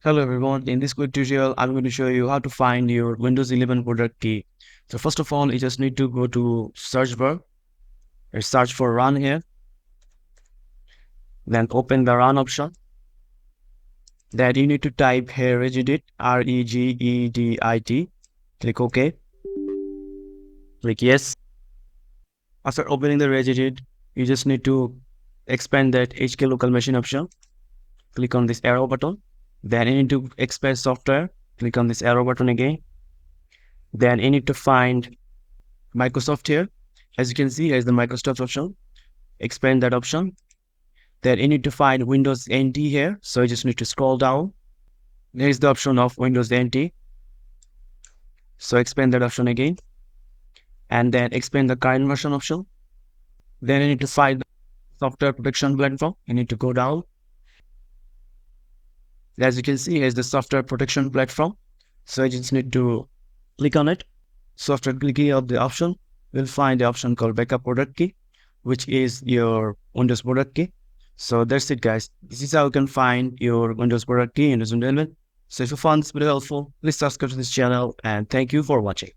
Hello everyone, in this quick tutorial, I'm going to show you how to find your Windows 11 product key. So first of all, you just need to go to search bar and search for run here. Then open the run option. Then you need to type here regedit, regedit. Click OK. Click yes. After opening the regedit, you just need to expand that HK local machine option. Click on this arrow button. Then you need to expand software. Click on this arrow button again. Then you need to find Microsoft here. As you can see, here's the Microsoft option. Expand that option. Then you need to find Windows NT here. So you just need to scroll down. There is the option of Windows NT. So expand that option again. And then expand the current version option. Then you need to find the software protection platform. You need to go down. As you can see, here's the software protection platform. So you just need to click on it. So after clicking on the option, you'll find the option called backup product key, which is your Windows product key. So that's it, guys. This is how you can find your Windows product key in Windows 11. So if you found this video helpful, please subscribe to this channel and thank you for watching.